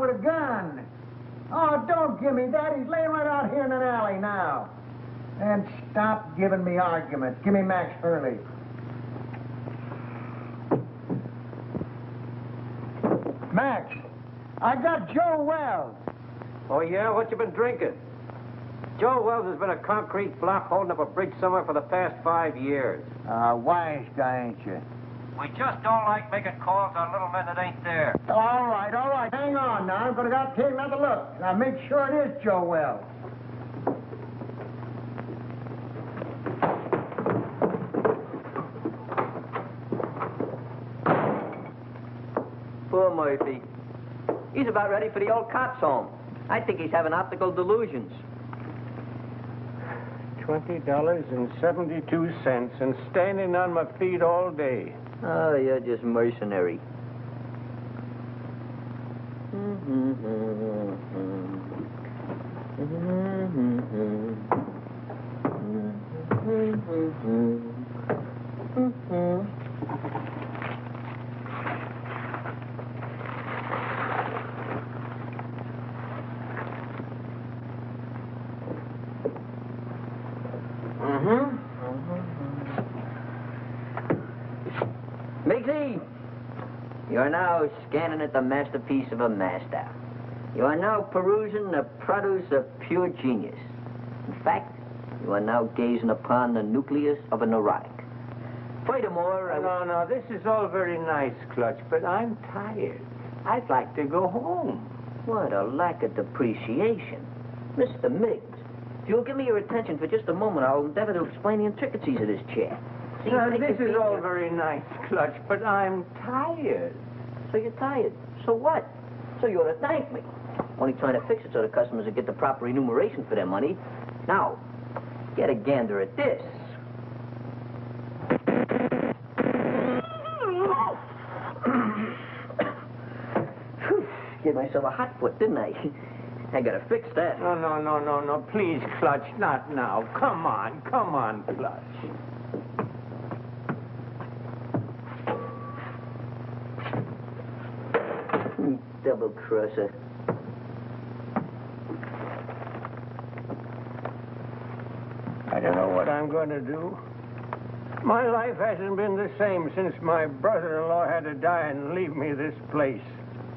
with a gun. Oh, don't give me that. He's laying right out here in an alley now. And stop giving me arguments. Give me Max Hurley. Max, I got Joe Wells. Oh, yeah? What you been drinking? Joe Wells has been a concrete block holding up a bridge somewhere for the past 5 years. Wise guy, ain't you? We just don't like making calls on little men that ain't there. All right, all right. Hang on now. I'm going to take another look. Now, make sure it is Joe Wells. Poor Murphy. He's about ready for the old cops' home. I think he's having optical delusions. $20.72 and standing on my feet all day. Oh, you're just mercenary. Miggsy, you are now scanning at the masterpiece of a master. You are now perusing the produce of pure genius. In fact, you are now gazing upon the nucleus of a neurotic. Furthermore, No, this is all very nice, Clutch, but I'm tired. I'd like to go home. What a lack of depreciation. Mr. Miggs, if you'll give me your attention for just a moment, I'll endeavor to explain the intricacies of this chair. See, This is all very nice, Clutch, but I'm tired. So you're tired. So what? So you ought to thank me. Only trying to fix it so the customers will get the proper remuneration for their money. Now, get a gander at this. Gave myself a hot foot, didn't I? I gotta fix that. No, please, Clutch, not now. Come on, Clutch. Double crosser. I don't know what I'm going to do. My life hasn't been the same since my brother-in-law had to die and leave me this place.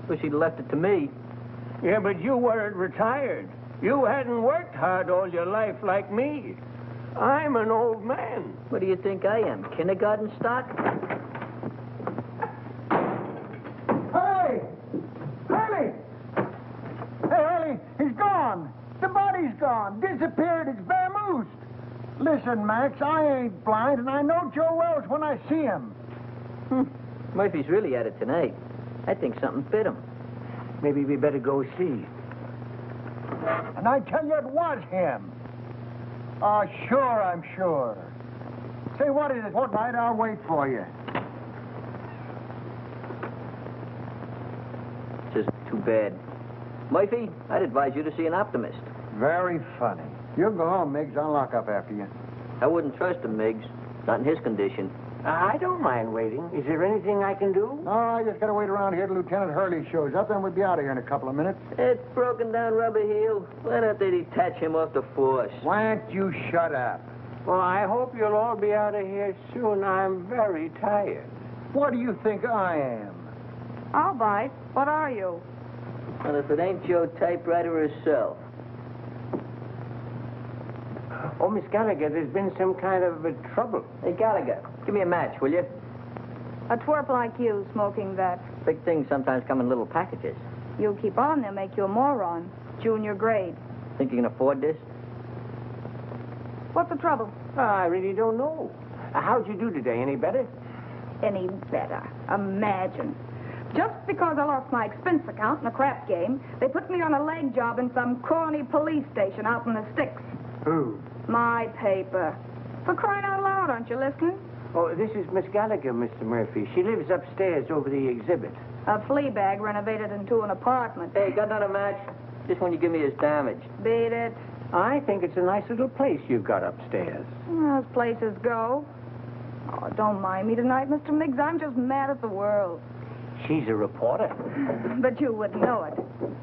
Wish he'd left it to me. Yeah, but you weren't retired. You hadn't worked hard all your life like me. I'm an old man. What do you think I am, kindergarten stock? Hurley! Hurley! Hey, Hurley, he's gone. The body's gone. Disappeared. It's vamoosed. Listen, Max, I ain't blind, and I know Joe Wells when I see him. Murphy's really at it tonight. I think something bit him. Maybe we better go see. And I tell you, it was him. Oh, sure, I'm sure. Say, what is it? Fortnight, I'll wait for you. Just too bad. Murphy, I'd advise you to see an optimist. Very funny. You go home, Miggs. I'll lock up after you. I wouldn't trust him, Miggs. Not in his condition. I don't mind waiting. Is there anything I can do? No, I just gotta wait around here till Lieutenant Hurley shows up, then we'll be out of here in a couple of minutes. That broken down rubber heel. Why don't they detach him off the force? Why don't you shut up? Well, I hope you'll all be out of here soon. I'm very tired. What do you think I am? I'll bite. What are you? Well, if it ain't your typewriter herself. Oh, Miss Gallagher, there's been some kind of trouble. Hey, Gallagher, give me a match, will you? A twerp like you smoking that. Big things sometimes come in little packages. You keep on, they'll make you a moron. Junior grade. Think you can afford this? What's the trouble? I really don't know. How'd you do today? Any better? Any better. Imagine. Just because I lost my expense account in a crap game, they put me on a leg job in some corny police station out in the sticks. Who? My paper. For crying out loud, aren't you listening? Oh, this is Miss Gallagher, Mr. Murphy. She lives upstairs over the exhibit. A flea bag renovated into an apartment. Hey, got another match? Just when you give me his damage. Beat it. I think it's a nice little place you've got upstairs. As places go. Oh, don't mind me tonight, Mr. Miggs. I'm just mad at the world. she's a reporter. But you wouldn't know it.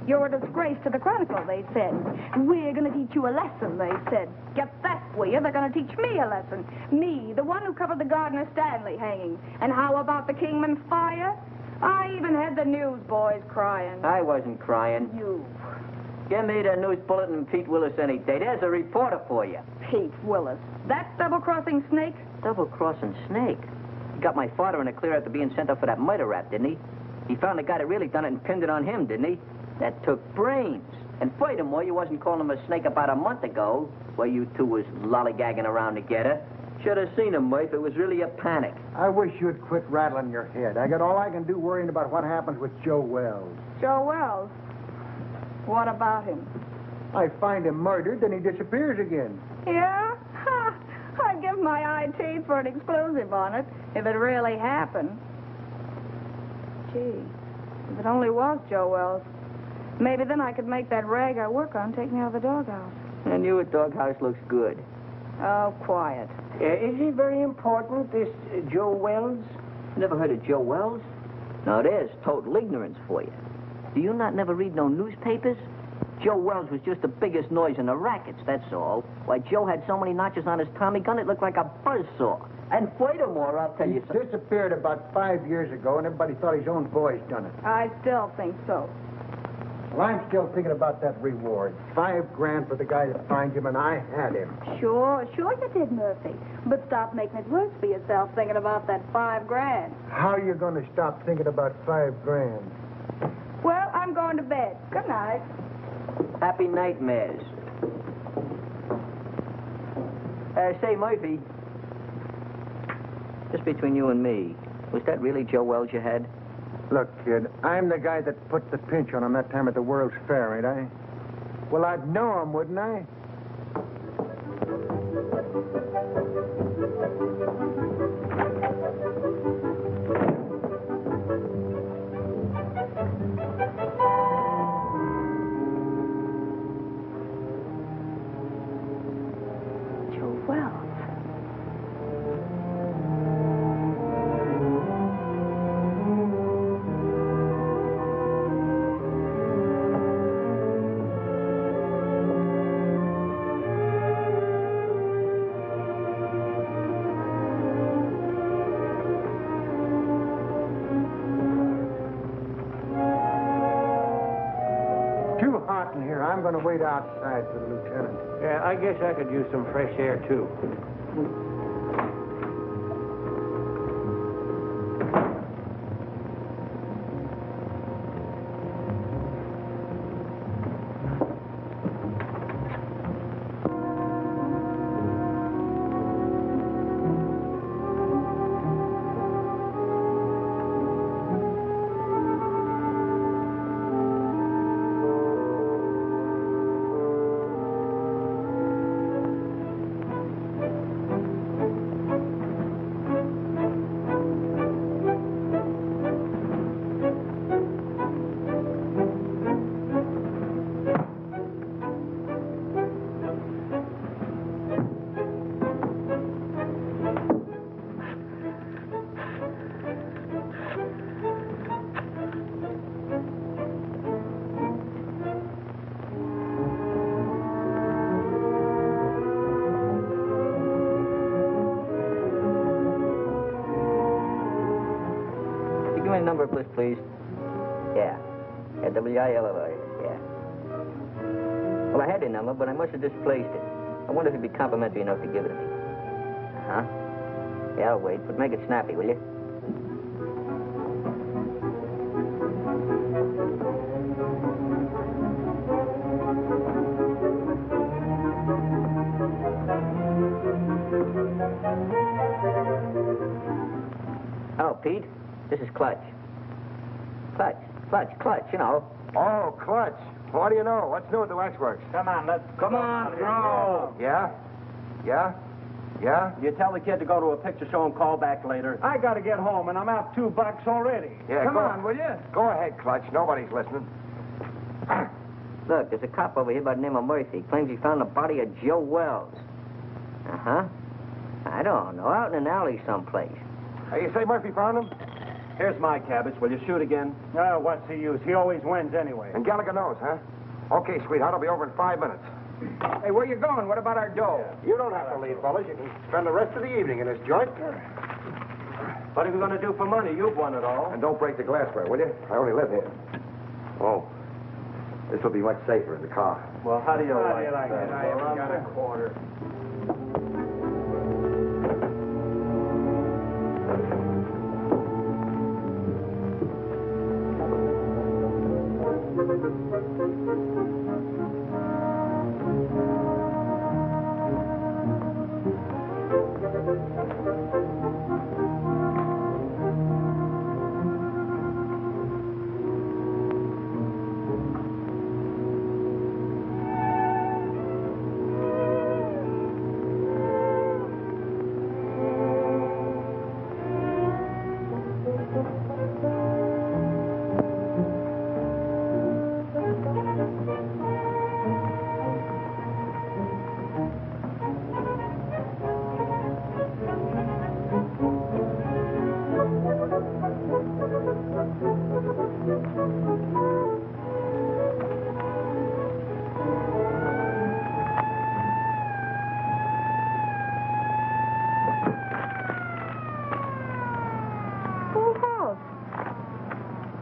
You're a disgrace to the Chronicle, they said. We're going to teach you a lesson, they said. Get that, will you? They're going to teach me a lesson. Me, the one who covered the Gardner Stanley hanging. And how about the Kingman fire? I even had the newsboys crying. I wasn't crying. You. Give me the news bulletin and Pete Willis any day. There's a reporter for you. Pete Willis. That double-crossing snake? Double-crossing snake? He got my father in a clear after being sent up for that murder rap, didn't he? He found the guy that really done it and pinned it on him, didn't he? That took brains. And furthermore, you wasn't calling him a snake about a month ago, where you two was lollygagging around together. Should have seen him, Murph. It was really a panic. I wish you'd quit rattling your head. I got all I can do worrying about what happens with Joe Wells. Joe Wells? What about him? I find him murdered, then he disappears again. Yeah? Ha! I'd give my eye teeth for an exclusive on it, if it really happened. Gee, if it only was Joe Wells. Maybe then I could make that rag I work on take me out of the doghouse. And you at doghouse looks good. Oh, quiet. Is he very important, this Joe Wells? Never heard of Joe Wells? Now, there's total ignorance for you. Do you not never read no newspapers? Joe Wells was just the biggest noise in the rackets, that's all. Why, Joe had so many notches on his Tommy gun, it looked like a buzzsaw. And furthermore, I'll tell He you something. disappeared about 5 years ago, and everybody thought his own boys done it. I still think so. Well, I'm still thinking about that reward. $5,000 for the guy that finds him, and I had him. Sure you did, Murphy. But stop making it worse for yourself thinking about that $5,000. How are you going to stop thinking about $5,000? Well, I'm going to bed. Good night. Happy nightmares. Say, Murphy, just between you and me, was that really Joe Wells you had? Look, kid, I'm the guy that put the pinch on him that time at the World's Fair, ain't I? Well, I'd know him, wouldn't I? Joe Wells. Too hot in here. I'm going to wait outside for the lieutenant. Yeah, I guess I could use some fresh air, too. Give me a number of list, please. Yeah. WILLI. Yeah. Well, I had your number, but I must have displaced it. I wonder if you'd be complimentary enough to give it to me. Uh-huh. Yeah, I'll wait, but make it snappy, will you? Oh, Pete, this is Clutch. Clutch, you know. Oh, Clutch. What do you know? What's new at the waxworks? Come on, let's Come on, throw. Yeah? You tell the kid to go to a picture show and call back later. I got to get home, and I'm out $2 already. Yeah, Come go- on, will you? Go ahead, Clutch. Nobody's listening. Look, there's a cop over here by the name of Murphy. Claims he found the body of Joe Wells. Uh-huh. I don't know, out in an alley someplace. Hey, you say Murphy found him? Here's my cabbage. Will you shoot again? Oh, what's the use? He always wins anyway. And Gallagher knows, huh? Okay, sweetheart, I'll be over in 5 minutes. Hey, where you going? What about our dough? You don't have to leave, fellas. You can spend the rest of the evening in this joint. What are we going to do for money? You've won it all. And don't break the glassware, will you? I only live here. Oh, this will be much safer in the car. Well, how do you like it? I haven't got a quarter.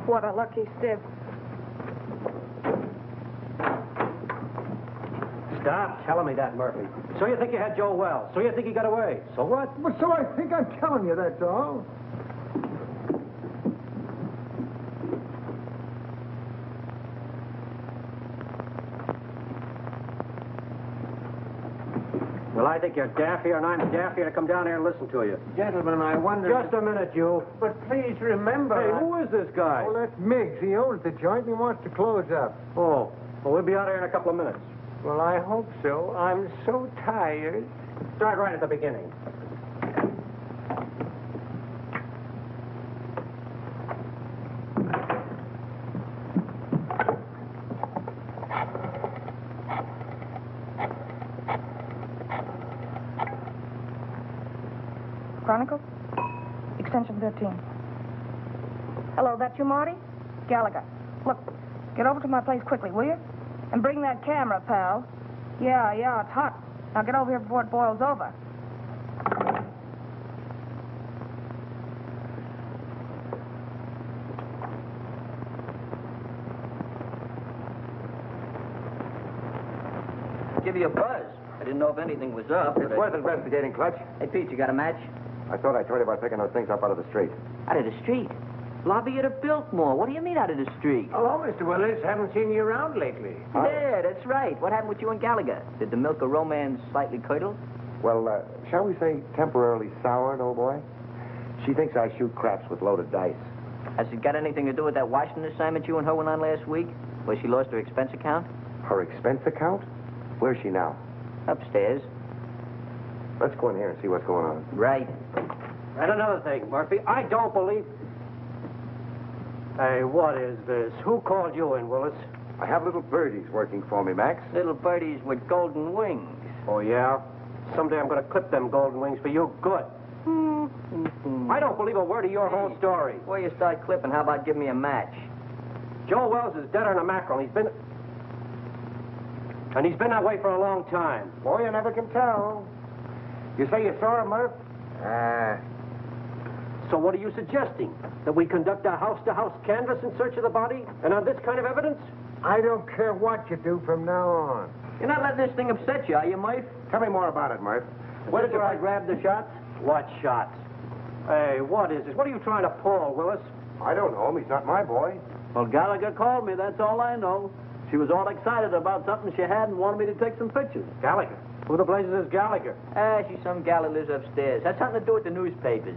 What a lucky stiff. Stop telling me that, Murphy. So you think you had Joe Wells. So you think he got away. So what? Well, so I think I'm telling you, that's all. Well, I think you're daffier and I'm daffier to come down here and listen to you. Gentlemen, I wonder... Just a minute, you. But please remember... Hey, who is this guy? Well, that's Miggs. He owns the joint and he wants to close up. Oh, well, we'll be out here in a couple of minutes. Well, I hope so. I'm so tired. Start right at the beginning. Chronicle? Extension 13. Hello, that you, Marty? Gallagher. Look, get over to my place quickly, will you? And bring that camera, pal. Yeah, it's hot. Now get over here before it boils over. Give you a buzz. I didn't know if anything was up. It's worth investigating, Clutch. Hey, Pete, you got a match? I thought I told you about picking those things up out of the street. Out of the street? Lobby at Biltmore. What do you mean out of the street? Hello, Mr. Willis. Haven't seen you around lately. Yeah, that's right. What happened with you and Gallagher? Did the milk of romance slightly curdle? Well, shall we say temporarily soured, old boy? She thinks I shoot craps with loaded dice. Has it got anything to do with that Washington assignment you and her went on last week? Where she lost her expense account? Her expense account? Where's she now? Upstairs. Let's go in here and see what's going on. Right. And another thing, Murphy, I don't believe... Hey, what is this? Who called you in, Willis? I have little birdies working for me, Max. Little birdies with golden wings. Oh, yeah? Someday I'm going to clip them golden wings for you good. I don't believe a word of your whole story. Before you start clipping, how about giving me a match? Joe Wells is deader than a mackerel. He's been that way for a long time. Boy, you never can tell. You say you saw him, Murph? So what are you suggesting? That we conduct a house-to-house canvass in search of the body? And on this kind of evidence? I don't care what you do from now on. You're not letting this thing upset you, are you, Murph? Tell me more about it, Murph. Where did I grab the shots? What shots? Hey, what is this? What are you trying to pull, Willis? I don't know him. He's not my boy. Well, Gallagher called me. That's all I know. She was all excited about something she had and wanted me to take some pictures. Gallagher? Who the blazes is Gallagher? She's some gal who lives upstairs. Has something to do with the newspapers.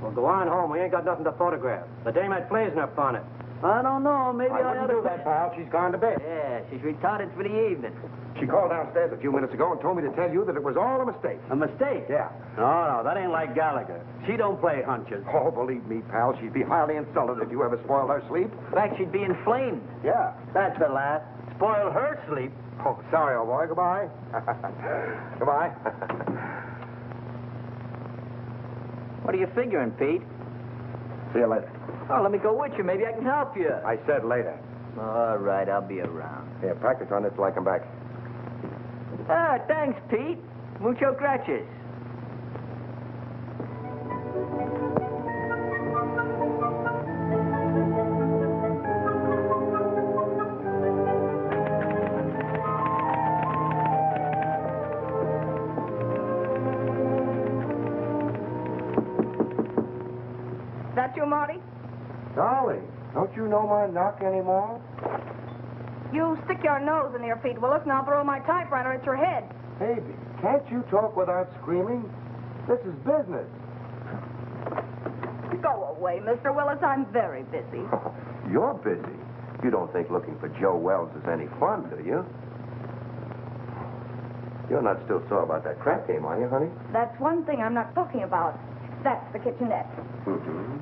Well, go on home. We ain't got nothing to photograph. The dame had blazing up on it. I don't know. Maybe I wouldn't ought do to... that, pal. She's gone to bed. Yeah, she's retarded for the evening. She called downstairs a few minutes ago and told me to tell you that it was all a mistake. A mistake? Yeah. No, that ain't like Gallagher. She don't play hunches. Oh, believe me, pal, she'd be highly insulted if you ever spoiled her sleep. In fact, she'd be inflamed. Yeah. That's the last. Spoil her sleep. Oh, sorry, old boy. Goodbye. Goodbye. What are you figuring, Pete? See you later. Oh, let me go with you. Maybe I can help you. I said later. All right, I'll be around. Yeah, practice on this till I come back. Ah, thanks, Pete. Mucho gracias. That you, Marty? Dolly, don't you know my knock anymore? You stick your nose in here, Pete Willis, and I'll throw my typewriter at your head. Baby, can't you talk without screaming? This is business. Go away, Mr. Willis. I'm very busy. You're busy. You don't think looking for Joe Wells is any fun, do you? You're not still sore about that crap game, are you, honey? That's one thing I'm not talking about. That's the kitchenette. Mm-hmm.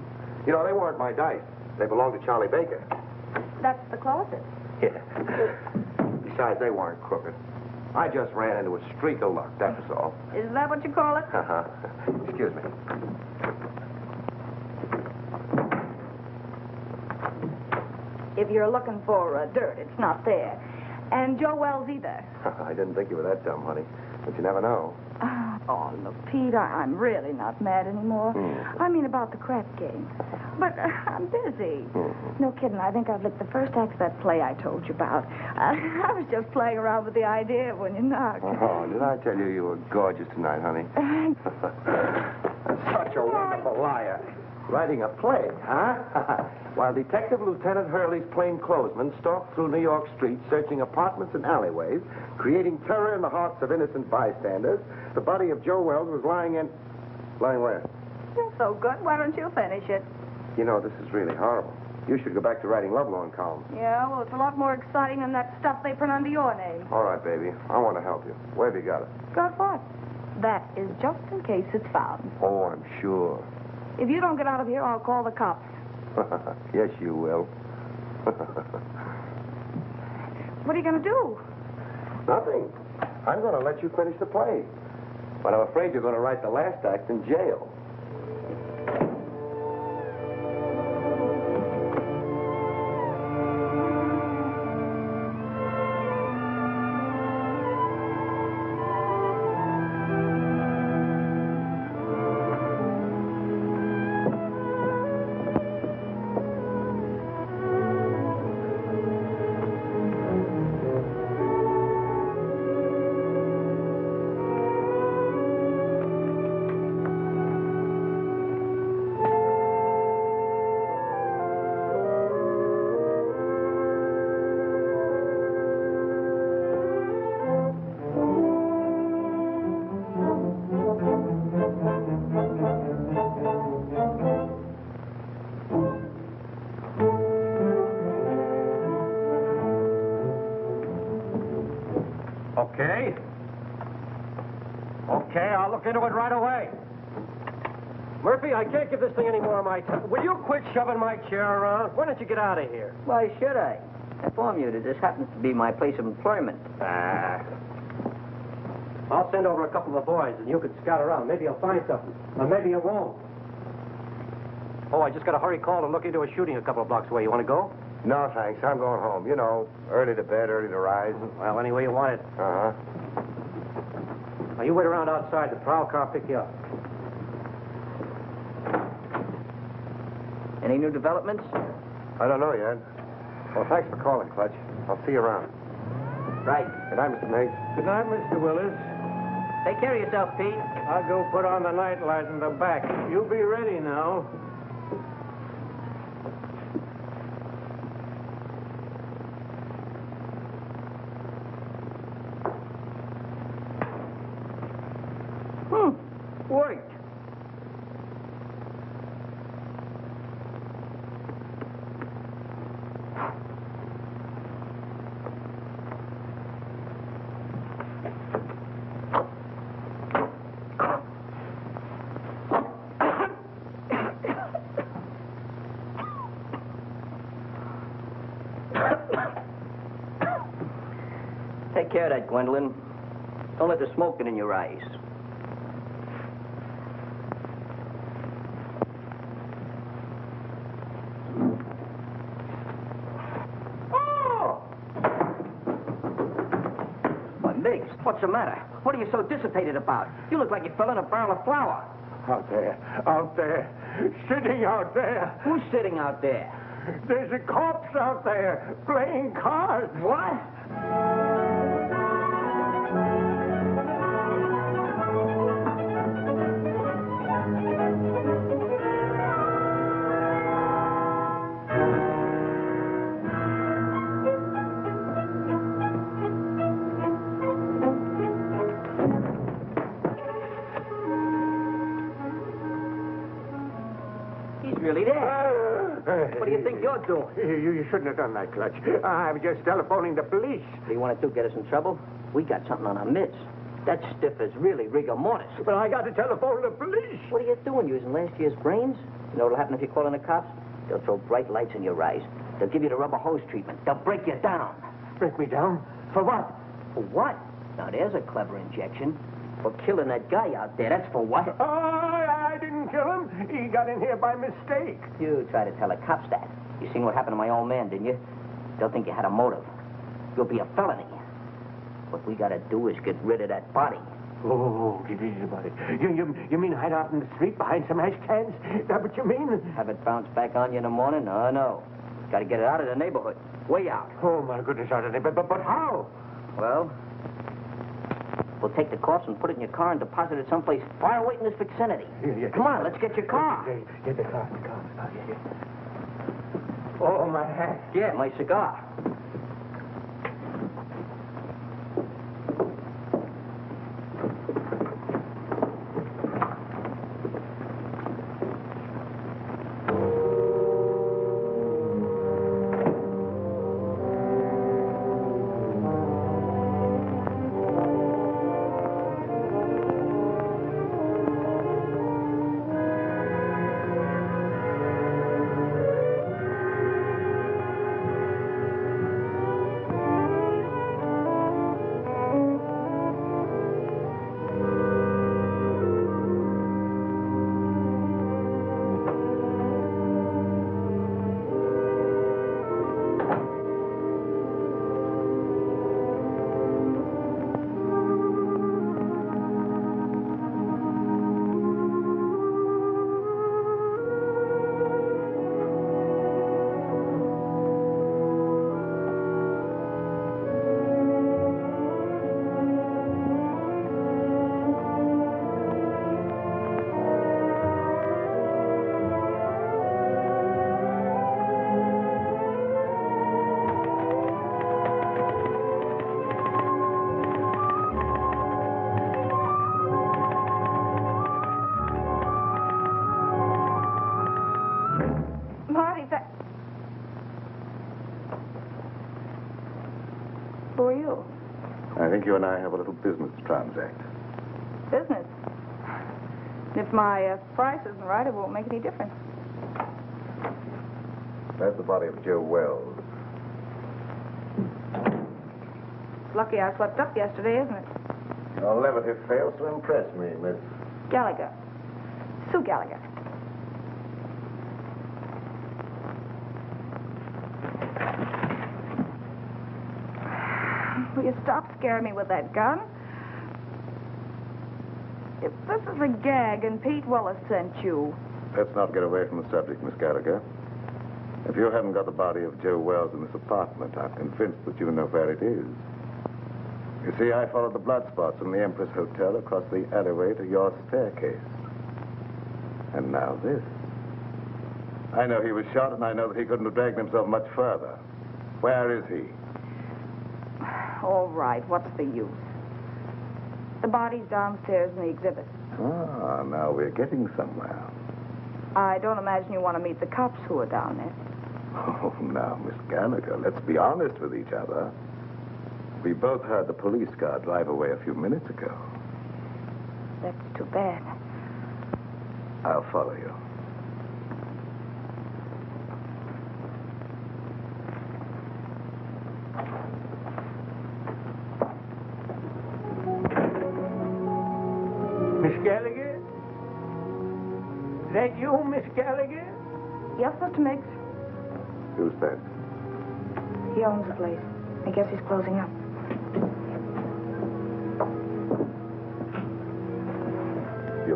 You know, they weren't my dice. They belonged to Charlie Baker. That's the closet. Yeah. Besides, they weren't crooked. I just ran into a streak of luck, that was all. Is that what you call it? Uh-huh. Excuse me. If you're looking for dirt, it's not there. And Joe Wells either. I didn't think you were that dumb, honey. But you never know. Oh, look, Pete, I'm really not mad anymore. I mean about the crap game. But I'm busy. No kidding. I think I've licked the first act of that play I told you about. I was just playing around with the idea when you knocked. Oh, did I tell you you were gorgeous tonight, honey? Such a wonderful liar. Writing a play, huh? While Detective Lieutenant Hurley's plainclothesmen stalked through New York streets, searching apartments and alleyways, creating terror in the hearts of innocent bystanders, the body of Joe Wells was lying in... Lying where? You're so good. Why don't you finish it? You know, this is really horrible. You should go back to writing lovelorn columns. Yeah, well, it's a lot more exciting than that stuff they print under your name. All right, baby. I want to help you. Where have you got it? Got what? That is just in case it's found. Oh, I'm sure. If you don't get out of here, I'll call the cops. Yes, you will. What are you going to do? Nothing. I'm going to let you finish the play. But I'm afraid you're going to write the last act in jail. Okay, I'll look into it right away. Murphy, I can't give this thing any more of my time. Will you quit shoving my chair around? Why don't you get out of here? Why should I? I inform you that this happens to be my place of employment. I'll send over a couple of boys, and you can scout around. Maybe you'll find something. Or maybe you won't. Oh, I just got a hurry call to look into a shooting a couple of blocks away. You want to go? No, thanks. I'm going home. You know, early to bed, early to rise. Well, any way you want it. Uh-huh. Now, you wait around outside. The prowl car will pick you up. Any new developments? I don't know yet. Well, thanks for calling, Clutch. I'll see you around. Right. Good night, Mr. Miggs. Good night, Mr. Willis. Take care of yourself, Pete. I'll go put on the night light in the back. You be ready now. Worked. Take care of that, Gwendolyn. Don't let the smoke get in your eyes. the matter? What are you so dissipated about? You look like you fell in a barrel of flour. Out there, sitting out there. Who's sitting out there? There's a corpse out there playing cards. What? Really there. What do you think you're doing? You shouldn't have done that, Clutch. I'm just telephoning the police. What do you want to do, get us in trouble? We got something on our midst. That stiff is really rigor mortis. But I got to telephone the police. What are you doing, using last year's brains? You know what'll happen if you call in the cops? They'll throw bright lights in your eyes. They'll give you the rubber hose treatment. They'll break you down. Break me down? For what? For what? Now, there's a clever injection. For killing that guy out there. That's for what? Oh, I didn't kill him. He got in here by mistake. You try to tell the cops that. You seen what happened to my old man, didn't you? They'll think you had a motive. You'll be a felony. What we gotta do is get rid of that body. Oh, get easy about it. You mean hide out in the street behind some ash cans? Is that what you mean? Have it bounce back on you in the morning? No. Gotta get it out of the neighborhood. Way out. Oh, my goodness, out of there. But how? Well, we'll take the corpse and put it in your car and deposit it someplace far away in this vicinity. Yeah. Come on, let's get your car. Get the car. Yeah. Oh, my hat. Yeah, my cigar. Who are you? I think you and I have a little business to transact. Business? If my price isn't right, it won't make any difference. That's the body of Joe Wells. Lucky I slept up yesterday, isn't it? Your levity fails to impress me, Miss... Gallagher. Sue Gallagher. Will you stop scaring me with that gun? If this is a gag and Pete Willis sent you... Let's not get away from the subject, Miss Gallagher. If you haven't got the body of Joe Wells in this apartment, I'm convinced that you know where it is. You see, I followed the blood spots from the Empress Hotel across the alleyway to your staircase. And now this. I know he was shot, and I know that he couldn't have dragged himself much further. Where is he? All right, what's the use? The body's downstairs in the exhibit. Ah, now we're getting somewhere. I don't imagine you want to meet the cops who are down there. Oh, now, Miss Gallagher, let's be honest with each other. We both heard the police car drive away a few minutes ago. That's too bad. I'll follow you. Miss Gallagher? Is that you, Miss Gallagher? Yes, Mr. Miggs. Who's that? He owns the place. I guess he's closing up.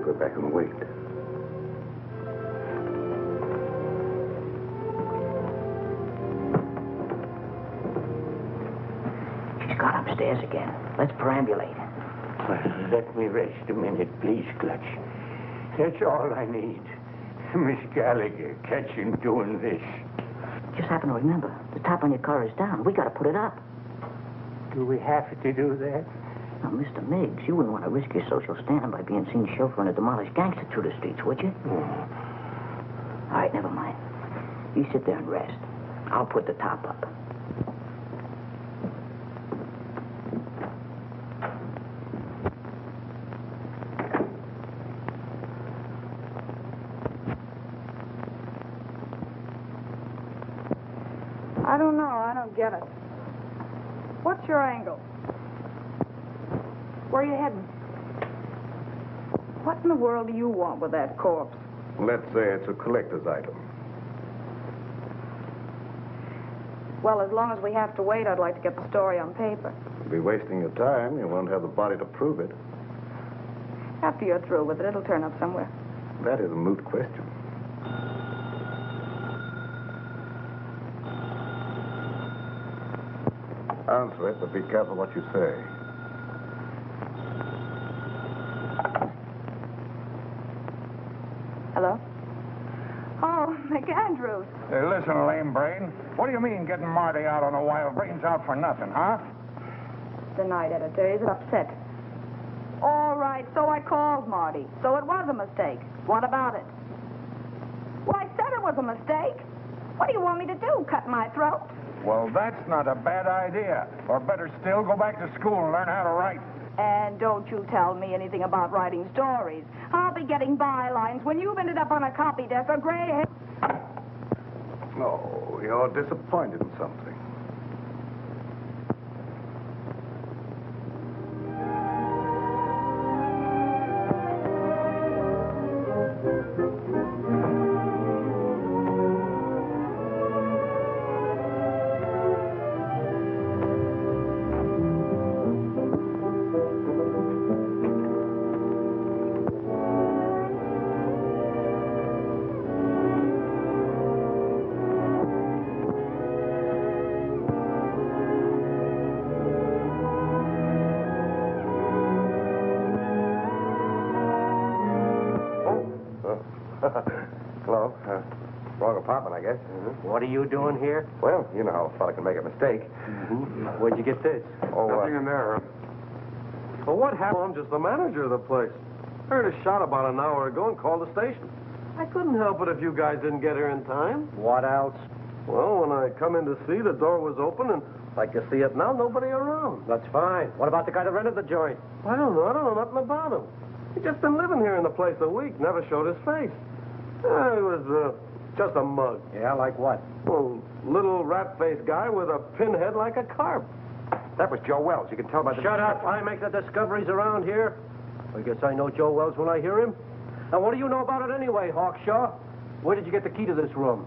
go back and wait. She's gone upstairs again. Let's perambulate. Well, let me rest a minute, please, Clutch. That's all I need. Miss Gallagher, catch him doing this. Just happen to remember, the top on your car is down. We got to put it up. Do we have to do that? Now, Mr. Miggs, you wouldn't want to risk your social standing by being seen chauffeuring a demolished gangster through the streets, would you? All right, never mind. You sit there and rest. I'll put the top up. I don't know. I don't get it. What's your angle? Where are you heading? What in the world do you want with that corpse? Let's say it's a collector's item. Well, as long as we have to wait, I'd like to get the story on paper. You'll be wasting your time. You won't have the body to prove it. After you're through with it, it'll turn up somewhere. That is a moot question. Answer it, but be careful what you say. Hello? Oh, McAndrews. Hey, listen, lame brain. What do you mean getting Marty out on a wild brains out for nothing, huh? The night editor is upset. All right, so I called Marty. So it was a mistake. What about it? Well, I said it was a mistake. What do you want me to do, cut my throat? Well, that's not a bad idea. Or better still, go back to school and learn how to write. And don't you tell me anything about writing stories. I'll be getting bylines when you've ended up on a copy desk or gray hair. Oh, you're disappointed in something. Hello. Wrong apartment, I guess. What are you doing here? Well, you know how a fella can make a mistake. Where'd you get this? Oh, Nothing in there. Well, what happened? I'm just the manager of the place. Heard a shot about an hour ago and called the station. I couldn't help it if you guys didn't get here in time. What else? Well, when I come in to see, the door was open, and like you see it now, nobody around. That's fine. What about the guy that rented the joint? I don't know nothing about him. He just been living here in the place a week, never showed his face. He was just a mug. Yeah, like what? Well, little rat-faced guy with a pinhead like a carp. that was Joe Wells. You can tell by the... Shut up. I make the discoveries around here. I guess I know Joe Wells when I hear him. Now, what do you know about it anyway, Hawkshaw? Where did you get the key to this room?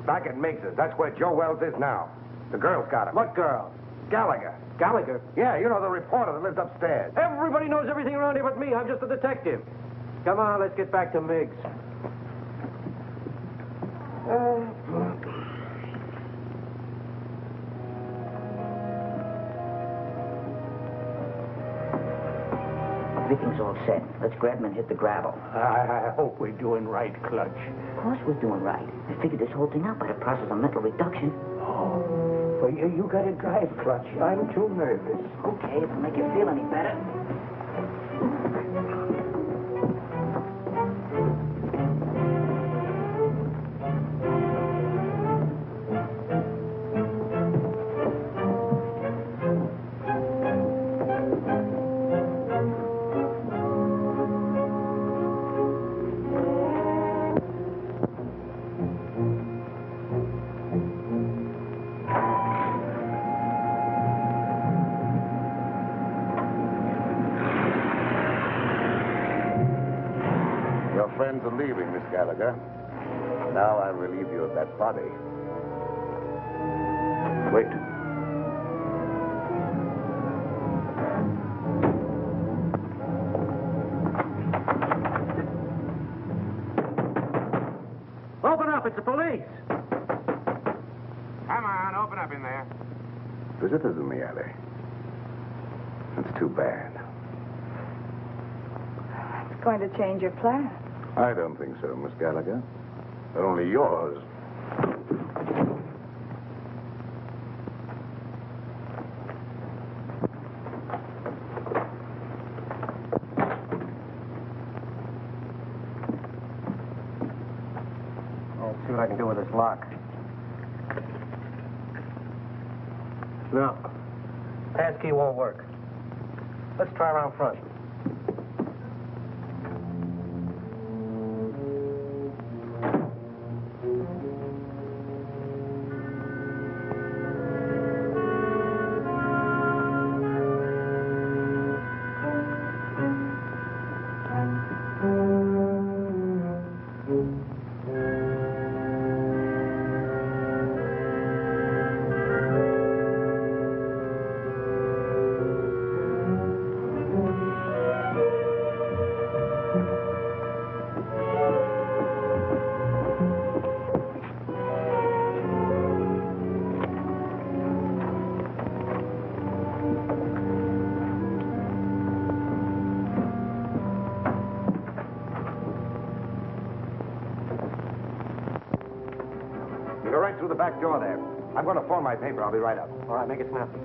Back at Miggs's. That's where Joe Wells is now. The girl's got him. What girl? Gallagher. Gallagher? Yeah, you know, the reporter that lives upstairs. Everybody knows everything around here but me. I'm just a detective. Come on, let's get back to Miggs. Everything's all set. Let's grab him and hit the gravel. I hope we're doing right, Clutch. Of course we're doing right. I figured this whole thing out by the process of mental reduction. Oh, well, you gotta drive, Clutch. I'm too nervous. Okay, if it'll make you feel any better. Your friends are leaving, Miss Gallagher. Now I'll relieve you of that body. Wait. visitors in the alley. It's too bad. It's going to change your plan. I don't think so, Miss Gallagher. Only yours. I'll see what I can do with this lock. No. Passkey won't work. Let's try around front. Go right through the back door there. I'm going to phone my paper. I'll be right up. All right, make it snappy.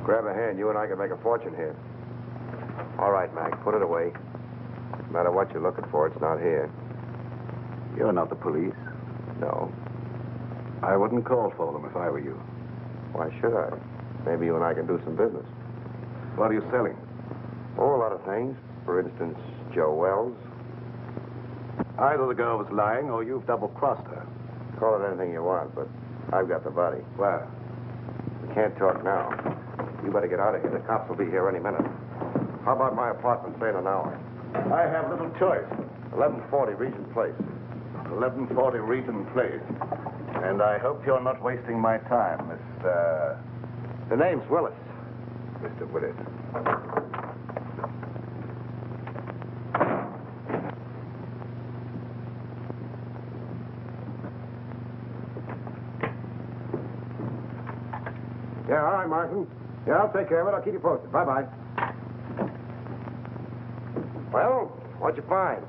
Grab a hand. You and I can make a fortune here. All right, Mac. Put it away. No matter what you're looking for, it's not here. You're not the police? No. I wouldn't call for them if I were you. Why should I? Maybe you and I can do some business. What are you selling? Oh, a lot of things. For instance, Joe Wells. Either the girl was lying or you've double-crossed her. Call it anything you want, but I've got the body. Well, we can't talk now. You better get out of here. The cops will be here any minute. How about my apartment, say in an hour? I have little choice. 1140 Regent Place. 1140 Regent Place. And I hope you're not wasting my time, Mr... The name's Willis. Mr. Willis. Yeah, all right, Martin. Yeah, I'll take care of it. I'll keep you posted. Bye-bye. Well, what'd you find?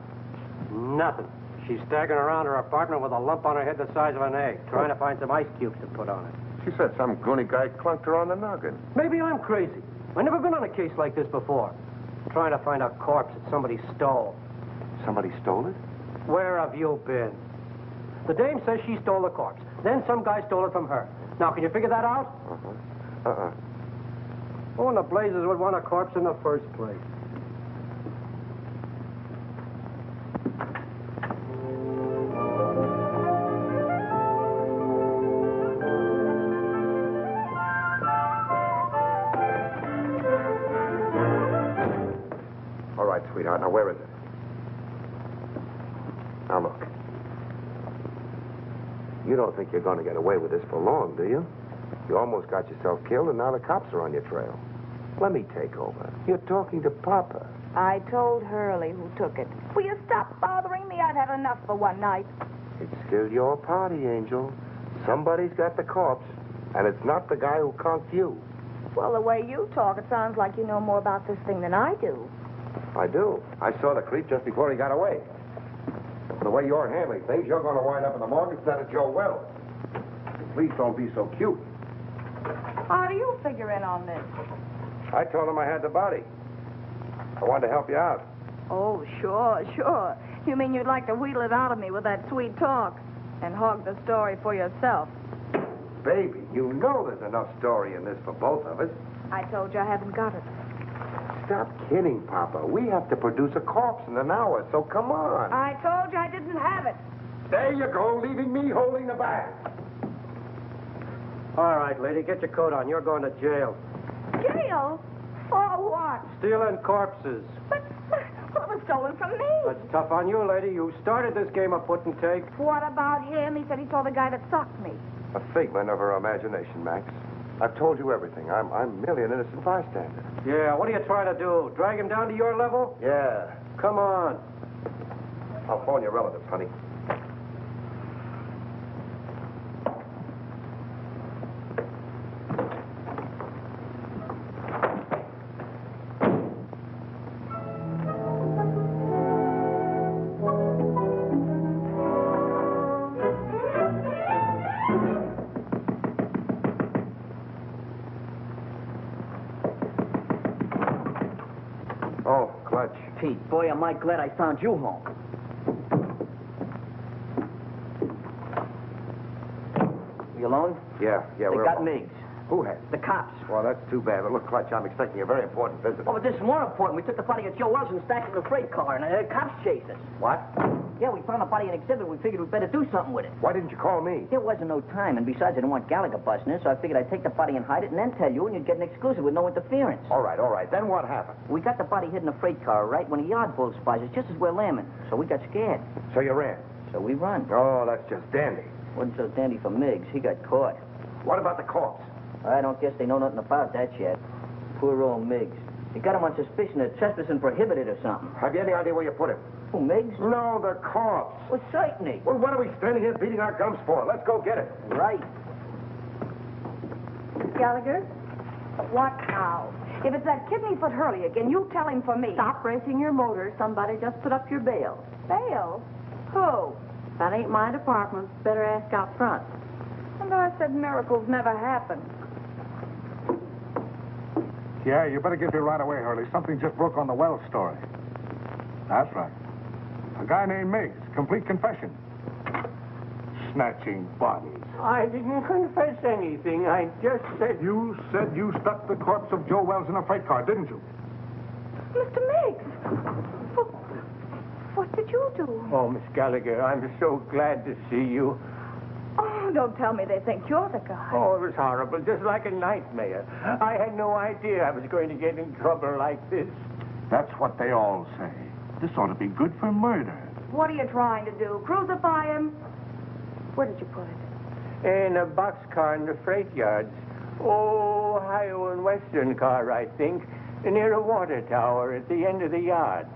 Nothing. She's staggering around her apartment with a lump on her head the size of an egg, trying to find some ice cubes to put on it. She said some goony guy clunked her on the noggin. Maybe I'm crazy. I've never been on a case like this before. Trying to find a corpse that somebody stole. Somebody stole it? Where have you been? The dame says she stole the corpse. Then some guy stole it from her. Now, can you figure that out? Who in the blazes would want a corpse in the first place? All right, sweetheart. Now, where is it? Now, look. You don't think you're going to get away with this for long, do you? You almost got yourself killed, and now the cops are on your trail. Let me take over. You're talking to Papa. I told Hurley who took it. Will you stop bothering me? I've had enough for one night. It's still your party, Angel. Somebody's got the corpse, and it's not the guy who conked you. Well, the way you talk, it sounds like you know more about this thing than I do. I do. I saw the creep just before he got away. The way you're handling things, you're going to wind up in the morgue instead of Joe Wells. Please don't be so cute. How do you figure in on this? I told him I had the body. I wanted to help you out. Oh, sure. You mean you'd like to wheedle it out of me with that sweet talk and hog the story for yourself? Baby, you know there's enough story in this for both of us. I told you I haven't got it. Stop kidding, Papa. We have to produce a corpse in an hour, so come on. I told you I didn't have it. There you go, leaving me holding the bag. All right, lady, get your coat on. You're going to jail. Jail? For what? Stealing corpses. But what was stolen from me? That's tough on you, lady. You started this game of put and take. What about him? He said he saw the guy that socked me. A figment of her imagination, Max. I've told you everything. I'm merely an innocent bystander. Yeah, what are you trying to do? Drag him down to your level? Yeah. Come on. I'll phone your relatives, honey. Oh, Clutch. Pete, boy, am I glad I found you home. You alone? Yeah, They we're got alone. Miggs. Who has? The cops. Well, that's too bad. But look, Clutch, I'm expecting a very important visit. Oh, but this is more important. We took the body of Joe Wells and stacked it in a freight car, and the cops chased us. What? Yeah, we found the body in exhibit. We figured we'd better do something with it. Why didn't you call me? There wasn't no time, and besides, I didn't want Gallagher busting in, so I figured I'd take the body and hide it and then tell you, and you'd get an exclusive with no interference. All right. Then what happened? We got the body hid in a freight car, right, when a yard bull spies us just as we're lambing. So we got scared. So you ran? So we run. Oh, that's just dandy. Wasn't so dandy for Miggs. He got caught. What about the corpse? I don't guess they know nothing about that yet. Poor old Miggs. They got him on suspicion of trespassing prohibited or something. Have you any idea where you put him? Who, Miggs? No, the corpse. Well, certainly. Well, what are we standing here beating our gums for? Let's go get it. Right. Gallagher? What now? If it's that kidney-foot Hurley again, you tell him for me. Stop racing your motor. Somebody just put up your bail. Bail? Who? That ain't my department. Better ask out front. And I said miracles never happen. Yeah, you better get here right away, Hurley. Something just broke on the Wells story. That's right. A guy named Miggs. Complete confession. Snatching bodies. I didn't confess anything. I just said... You said you stuck the corpse of Joe Wells in a freight car, didn't you? Mr. Miggs! What did you do? Oh, Miss Gallagher, I'm so glad to see you. Oh, don't tell me they think you're the guy. Oh, it was horrible, just like a nightmare. I had no idea I was going to get in trouble like this. That's what they all say. This ought to be good for murder. What are you trying to do? Crucify him? Where did you put it? In a boxcar in the freight yards. Oh, Ohio and Western car, I think. Near a water tower at the end of the yard.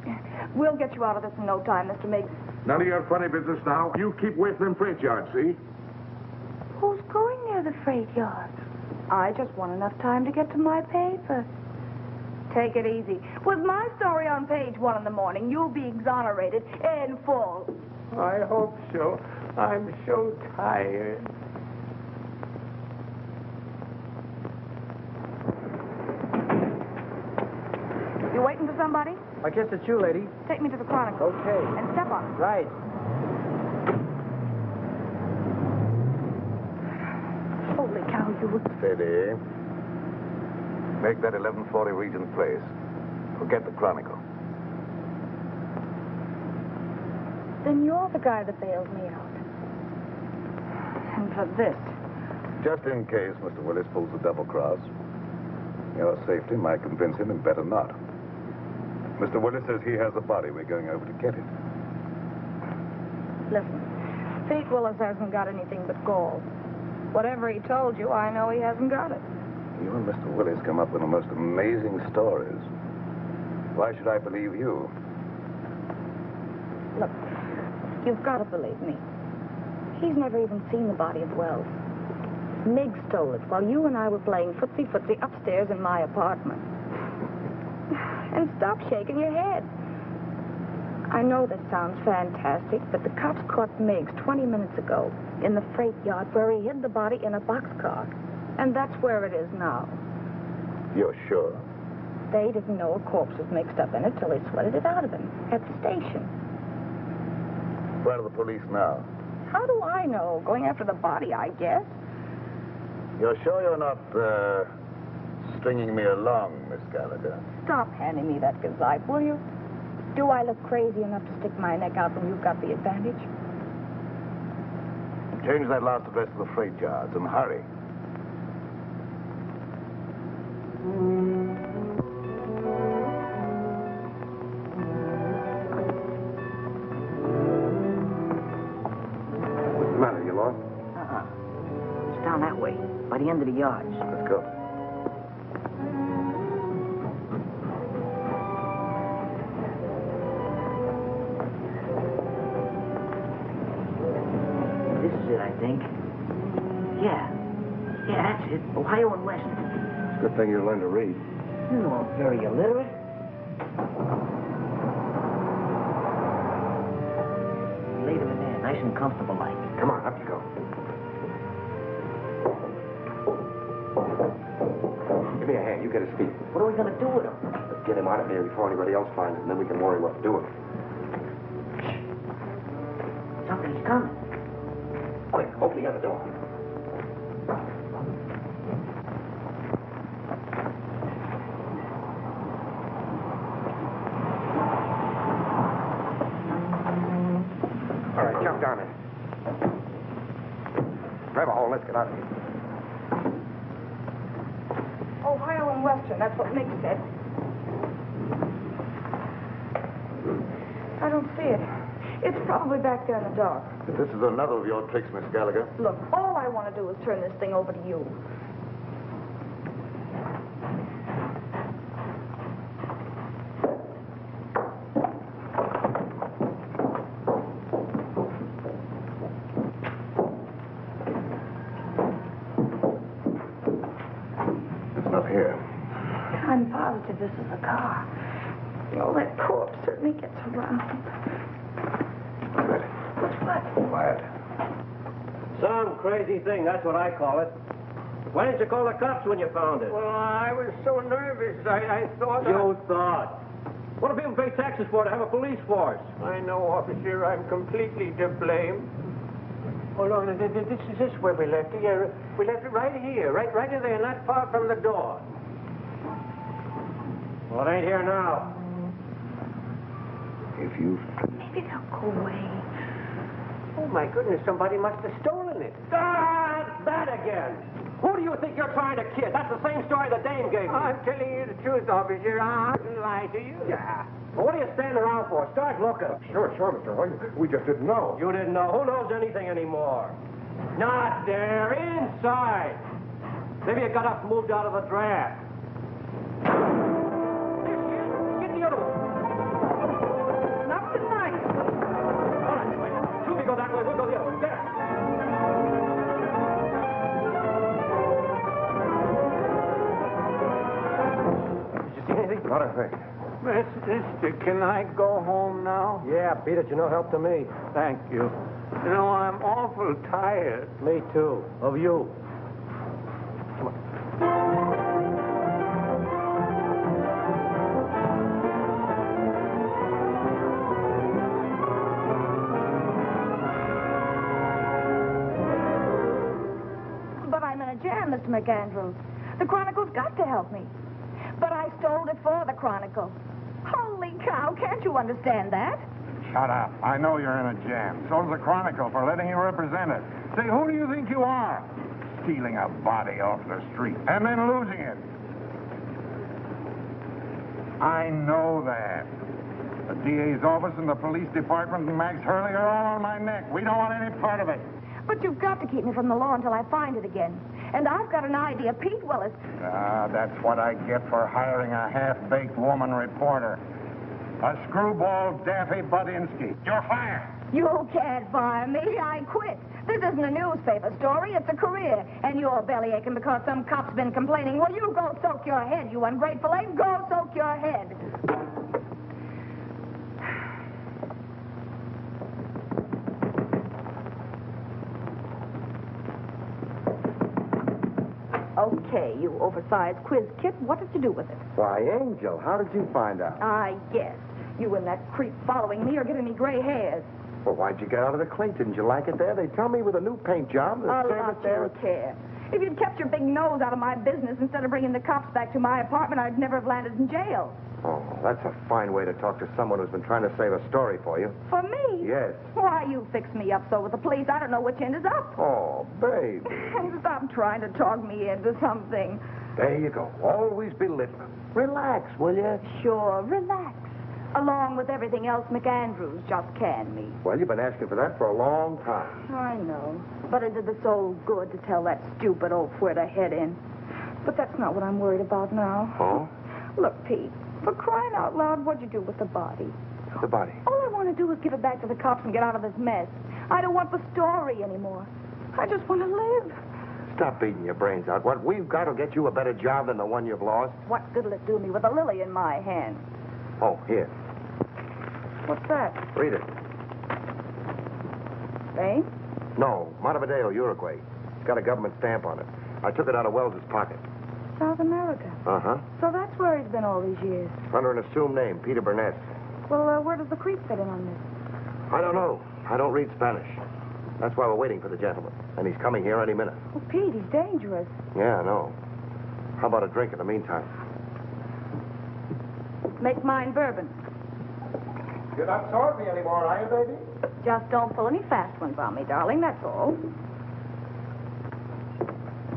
We'll get you out of this in no time, Mr. Miggs. None of your funny business now. You keep away from them freight yards, see? Who's going near the freight yard? I just want enough time to get to my paper. Take it easy. With my story on page 1 in the morning, you'll be exonerated in full. I hope so. I'm so tired. You waiting for somebody? I guess it's you, lady. Take me to the Chronicle. Okay. And step on it. Right. Holy cow, you... Steady. Make that 1140 Regent Place. Forget the Chronicle. Then you're the guy that bailed me out. And for this. Just in case Mr. Willis pulls a double cross. Your safety might convince him and better not. Mr. Willis says he has a body. We're going over to get it. Listen, Pete Willis hasn't got anything but gall. Whatever he told you, I know he hasn't got it. You and Mr. Willis come up with the most amazing stories. Why should I believe you? Look, you've got to believe me. He's never even seen the body of Wells. Miggs stole it while you and I were playing footsie-footsie upstairs in my apartment. And stop shaking your head. I know this sounds fantastic, but the cops caught Miggs 20 minutes ago in the freight yard where he hid the body in a boxcar. And that's where it is now. You're sure? They didn't know a corpse was mixed up in it till they sweated it out of him at the station. Where are the police now? How do I know? Going after the body, I guess. You're sure you're not, stringing me along, Miss Gallagher? Stop handing me that gazeppe, will you? Do I look crazy enough to stick my neck out when you've got the advantage? Change that last address to the freight yards and hurry. What's the matter? You lost? It's down that way, by the end of the yards. Let's go. This is it, I think. Yeah, that's it. Ohio and West. It's a good thing you learned to read. You're all very illiterate. Laid him in there, nice and comfortable like. Come on, up you go. Give me a hand. You get his feet. What are we going to do with him? Let's get him out of here before anybody else finds it, and then we can worry what to do with him. Something's coming. Quick, open the other door. All right, jump down in. Grab a hole. Let's get out of here. Ohio and Western, that's what Nick said. I don't see it. It's probably back there in the dark. If this is another of your tricks, Miss Gallagher. Look, all I want to do is turn this thing over to you. It's not here. I'm positive this is a car. Oh, that corpse certainly gets around. Good. What? Quiet. Some crazy thing, that's what I call it. Why didn't you call the cops when you found it? Well, I was so nervous. I thought. You thought. What do people pay taxes for to have a police force? I know, officer. I'm completely to blame. Hold on. This is where we left it. Yeah, we left it right here, right in there, not far from the door. Well, it ain't here now. If you... Maybe they'll go away. Oh, my goodness. Somebody must have stolen it. Ah, that again. Who do you think you're trying to kid? That's the same story the dame gave me. I'm telling you the truth, officer. I didn't lie to you. Yeah. Well, what are you standing around for? Start looking. Sure, Mr. Hoyt. We just didn't know. You didn't know. Who knows anything anymore? Not there. Inside. Maybe it got up and moved out of the draft. Get the other one. Not tonight. All right, wait. Two go that way. We'll go the other way. There. Did you see anything? Not a thing. Mister, can I go home now? Yeah, Peter, you're no help to me. Thank you. You know, I'm awful tired. Me too. Of you. Come on. But I'm in a jam, Mr. McAndrews. The Chronicle's got to help me. But I stole it for the Chronicle. Holy cow, can't you understand that? Shut up. I know you're in a jam. So's the Chronicle for letting you represent it. Say, who do you think you are? Stealing a body off the street and then losing it. I know that. The DA's office and the police department and Max Hurley are all on my neck. We don't want any part of it. But you've got to keep me from the law until I find it again. And I've got an idea. Pete Willis. Ah, that's what I get for hiring a half-baked woman reporter. A screwball Daffy Budinsky. You're fired. You can't fire me. I quit. This isn't a newspaper story. It's a career. And you're belly aching because some cop's been complaining. Well, you go soak your head, you ungrateful ape. Go soak your head. okay, you oversized quiz kit. What did you do with it? Why, Angel, how did you find out? I guess. You and that creep following me are giving me gray hairs. Well, why'd you get out of the clink? Didn't you like it there? They tell me with a new paint job, the A service lot there... you care. If you'd kept your big nose out of my business instead of bringing the cops back to my apartment, I'd never have landed in jail. Oh, that's a fine way to talk to someone who's been trying to save a story for you. For me? Yes. Why, you fix me up so with the police, I don't know which end is up. Oh, baby. Stop trying to talk me into something. There you go. Always belittling. Relax, will you? Sure, relax. Along with everything else McAndrews just canned me. Well, you've been asking for that for a long time. I know. But it did the soul good to tell that stupid oaf where to head in. But that's not what I'm worried about now. Oh? Look, Pete, for crying out loud, what'd you do with the body? The body? All I want to do is give it back to the cops and get out of this mess. I don't want the story anymore. I just want to live. Stop beating your brains out. What we've got will get you a better job than the one you've lost. What good'll it do me with a lily in my hand? Oh, here. What's that? Read it. Spain? No, Montevideo, Uruguay. It's got a government stamp on it. I took it out of Wells's pocket. South America. Uh-huh. So that's where he's been all these years. Under an assumed name, Peter Burnett. Well, where does the creep fit in on this? I don't know. I don't read Spanish. That's why we're waiting for the gentleman. And he's coming here any minute. Oh, Pete, he's dangerous. Yeah, I know. How about a drink in the meantime? Make mine bourbon. You're not sorry me anymore, are you, baby? Just don't pull any fast ones on me, darling, that's all.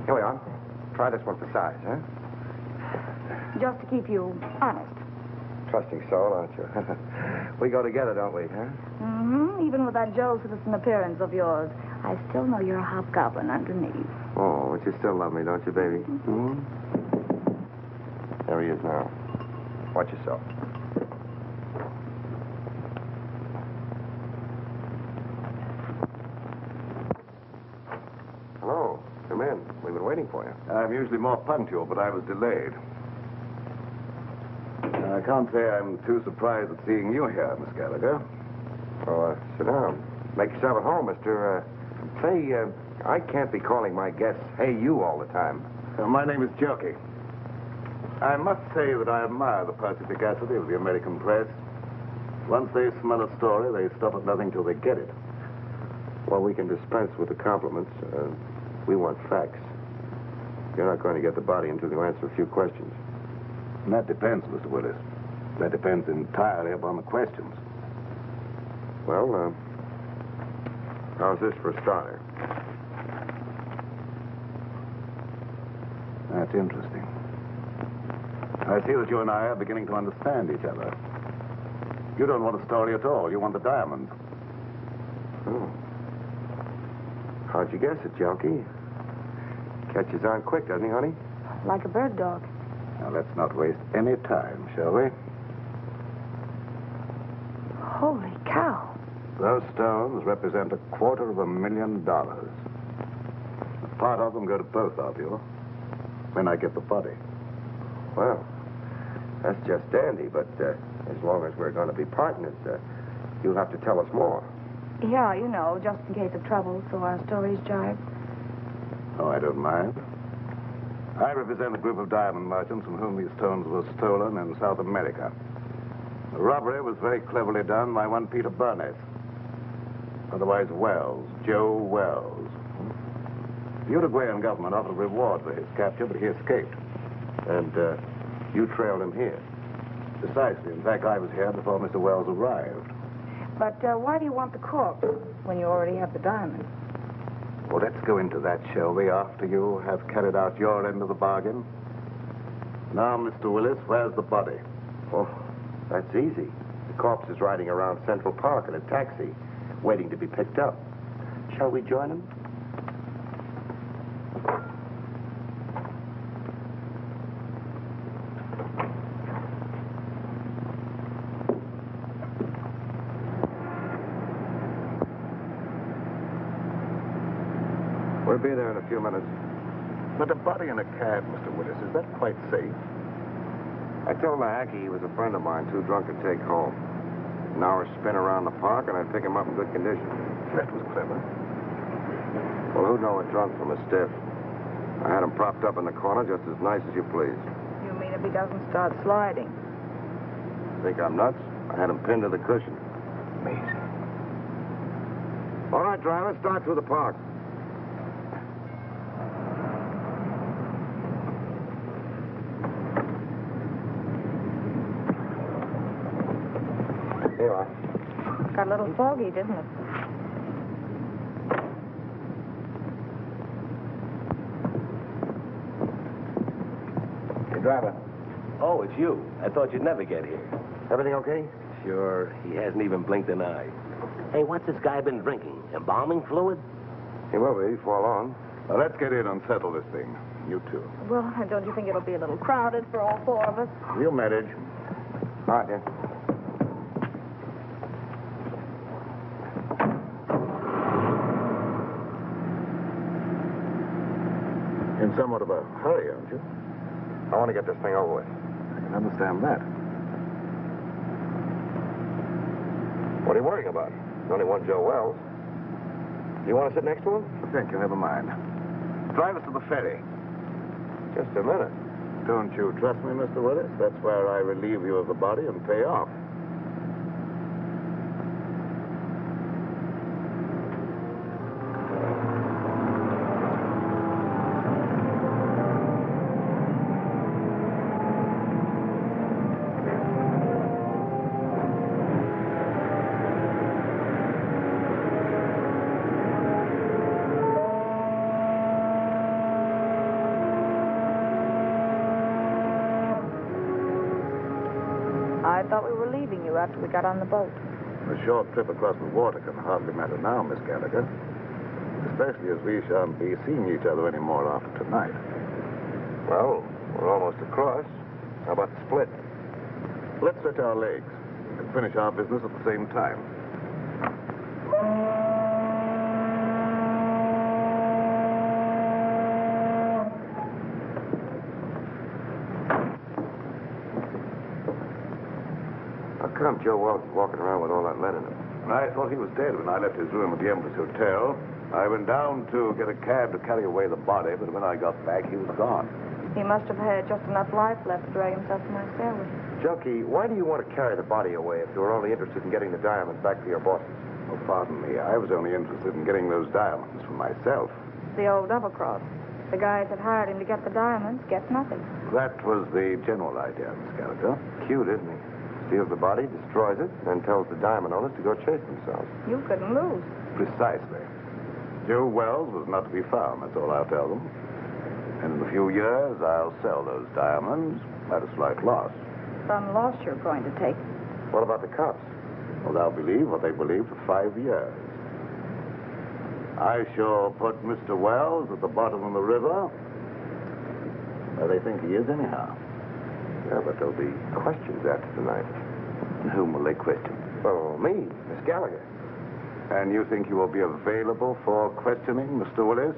Here we are. Try this one for size, huh? Just to keep you honest. Trusting soul, aren't you? We go together, don't we, huh? Mm-hmm. Even with that Joe citizen appearance of yours, I still know you're a hobgoblin underneath. Oh, but you still love me, don't you, baby? Mm-hmm. There he is now. Watch yourself. Hello. Come in. We've been waiting for you. I'm usually more punctual, but I was delayed. I can't say I'm too surprised at seeing you here, Miss Gallagher. Oh, sit down. Make yourself at home, mister. I can't be calling my guests, hey, you, all the time. My name is Jerky. I must say that I admire the perspicacity of the American press. Once they smell a story, they stop at nothing till they get it. Well, we can dispense with the compliments. We want facts. You're not going to get the body until you answer a few questions. And that depends, Mr. Willis. That depends entirely upon the questions. Well, how's this for a starter? That's interesting. I see that you and I are beginning to understand each other. You don't want a story at all. You want the diamond. Oh. How'd you guess it, Jelky? Catches on quick, doesn't he, honey? Like a bird dog. Now, let's not waste any time, shall we? Holy cow. Those stones represent $250,000. Part of them go to both of you when I get the body. Well, that's just dandy, but as long as we're going to be partners, you'll have to tell us more. Yeah, you know, just in case of trouble, so our stories jive. Oh, I don't mind. I represent a group of diamond merchants from whom these stones were stolen in South America. The robbery was very cleverly done by one Peter Burnett. Otherwise Wells, Joe Wells. The Uruguayan government offered a reward for his capture, but he escaped. And you trailed him here? Precisely. In fact, I was here before Mr. Wells arrived. But why do you want the corpse when you already have the diamond? Well, let's go into that, shall we, after you have carried out your end of the bargain? Now, Mr. Willis, where's the body? Oh, that's easy. The corpse is riding around Central Park in a taxi, waiting to be picked up. Shall we join him? We'll be there in a few minutes. But a body in a cab, Mr. Willis, is that quite safe? I told the hacky he was a friend of mine, too drunk to take home. An hour spin around the park, and I'd pick him up in good condition. That was clever. Well, who'd know a drunk from a stiff? I had him propped up in the corner just as nice as you please. You mean if he doesn't start sliding? Think I'm nuts? I had him pinned to the cushion. Amazing. All right, driver, start through the park. Here you are. Got a little foggy, didn't it? Hey, driver. Oh, it's you. I thought you'd never get here. Everything okay? Sure. He hasn't even blinked an eye. Hey, what's this guy been drinking? Embalming fluid? He will be before long. Now, let's get in and settle this thing. You two. Well, don't you think it'll be a little crowded for all four of us? You manage. All right, then. In somewhat of a hurry, aren't you? I want to get this thing over with. I can understand that. What are you worrying about? There's only one Joe Wells. Do you want to sit next to him? Thank you, never mind. Drive us to the ferry. Just a minute. Don't you trust me, Mr. Willis? That's where I relieve you of the body and pay off. I thought we were leaving you after we got on the boat. A short trip across the water can hardly matter now, Miss Gallagher. Especially as we shan't be seeing each other anymore after tonight. Well, we're almost across. How about the split? Let's stretch our legs and finish our business at the same time. How come Joe Wells is walking around with all that lead in him? I thought he was dead when I left his room at the Empress Hotel. I went down to get a cab to carry away the body, but when I got back, he was gone. He must have had just enough life left to drag himself to my stairway. Junkie, why do you want to carry the body away if you were only interested in getting the diamonds back to your bosses? Oh, pardon me. I was only interested in getting those diamonds for myself. The old double-cross. The guys that hired him to get the diamonds get nothing. That was the general idea, Miss Gallagher. Cute, isn't he? Steals the body, destroys it, then tells the diamond owners to go chase themselves. You couldn't lose. Precisely. Joe Wells was not to be found, that's all I'll tell them. And in a few years, I'll sell those diamonds at a slight loss. Some loss you're going to take. What about the cops? Well, they'll believe what they believe for 5 years. I shall put Mr. Wells at the bottom of the river, where they think he is anyhow. Yeah, but there'll be questions after tonight. And whom will they question? Oh, me, Miss Gallagher. And you think you will be available for questioning, Mr. Willis?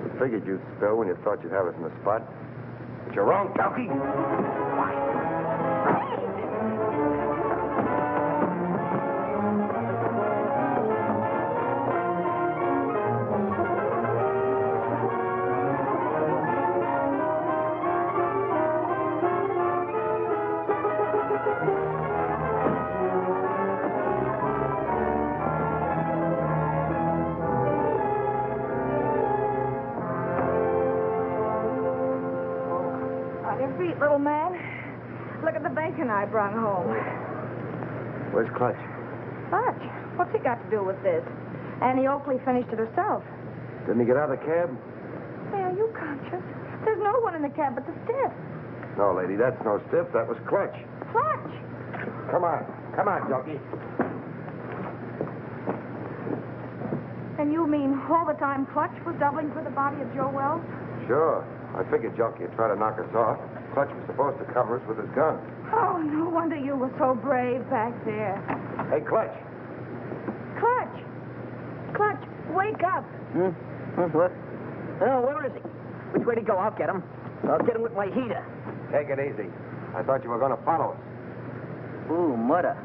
I figured you'd spill when you thought you'd have us in the spot. But you're wrong, Junkie. Little man, look at the bacon I brought home. Where's Clutch? Clutch? What's he got to do with this? Annie Oakley finished it herself. Didn't he get out of the cab? Hey, are you conscious? There's no one in the cab but the stiff. No, lady, that's no stiff. That was Clutch. Clutch? Come on. Come on, Junkie. And you mean all the time Clutch was doubling for the body of Joe Wells? Sure. I figured Junkie would try to knock us off. Clutch was supposed to cover us with his gun. Oh, no wonder you were so brave back there. Hey, Clutch. Clutch! Clutch, wake up. What? Oh, where is he? Which way to go? I'll get him. I'll get him with my heater. Take it easy. I thought you were going to follow us. Ooh, mother.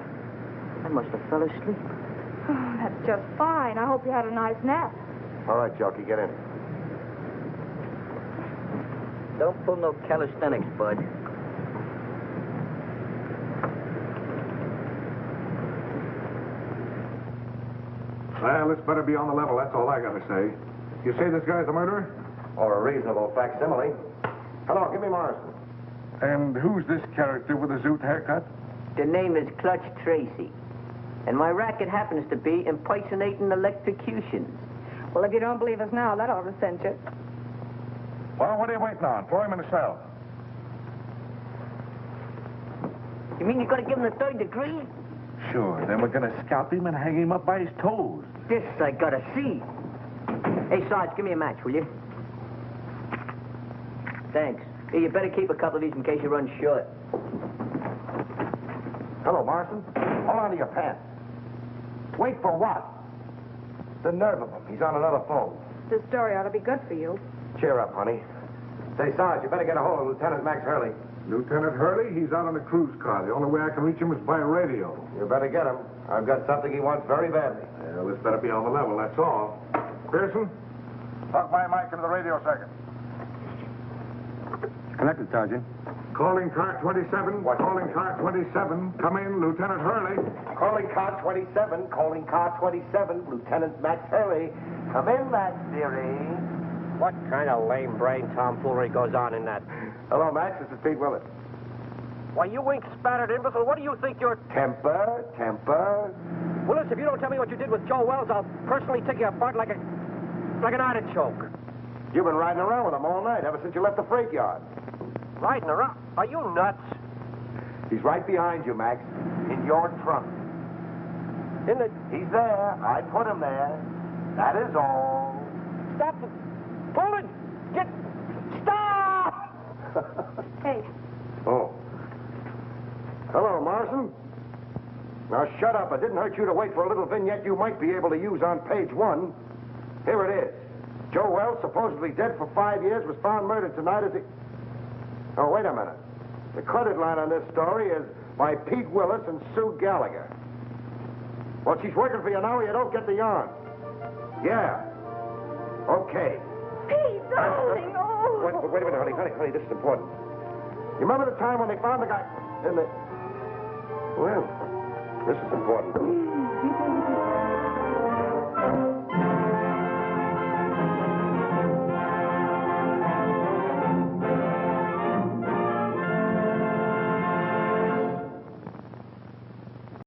I must have fell asleep. Oh, that's just fine. I hope you had a nice nap. All right, Junkie, get in. Don't pull no calisthenics, bud. Well, this better be on the level, that's all I gotta say. You say this guy's a murderer? Or a reasonable facsimile. Hello, give me Morrison. And who's this character with the zoot haircut? The name is Clutch Tracy. And my racket happens to be impersonating electrocutions. Well, if you don't believe us now, that ought to cinch it. Well, what are you waiting on? Throw him in the cell. You mean you're going to give him the 3rd degree? Sure, then we're gonna scalp him and hang him up by his toes. This I gotta see. Hey, Sarge, give me a match, will you? Thanks. Hey, you better keep a couple of these in case you run short. Hello, Morrison. Hold on to your pants. Wait for what? The nerve of him. He's on another phone. This story ought to be good for you. Cheer up, honey. Say, Sarge, you better get a hold of Lieutenant Max Hurley. Lieutenant Hurley, he's out on a cruise car. The only way I can reach him is by radio. You better get him. I've got something he wants very badly. Well, this better be on the level, that's all. Pearson, plug my mic into the radio second. Connected, Sergeant. Calling car 27. What? Calling car 27. Come in, Lieutenant Hurley. Calling car 27. Calling car 27. Lieutenant Max Hurley. Come in, Max, dearie. What kind of lame brain tomfoolery goes on in that? Hello, Max. This is Pete Willis. Why, you ink-spattered imbecile, what do you think you're... Temper. Willis, if you don't tell me what you did with Joe Wells, I'll personally take you apart like an artichoke. You've been riding around with him all night, ever since you left the freight yard. Riding around? Are you nuts? He's right behind you, Max. In your trunk. In the... He's there. I put him there. That is all. Stop! Pull it! Get... Stop! Hey. Oh. Hello, Morrison. Now, shut up. It didn't hurt you to wait for a little vignette you might be able to use on page 1. Here it is. Joe Wells, supposedly dead for 5 years, was found murdered tonight as he... Oh, wait a minute. The credit line on this story is by Pete Willis and Sue Gallagher. Well, she's working for you now, or you don't get the yarn. Yeah. Okay. Pete, darling, oh. Wait a minute, honey, this is important. You remember the time when they found the guy in the... Well, this is important.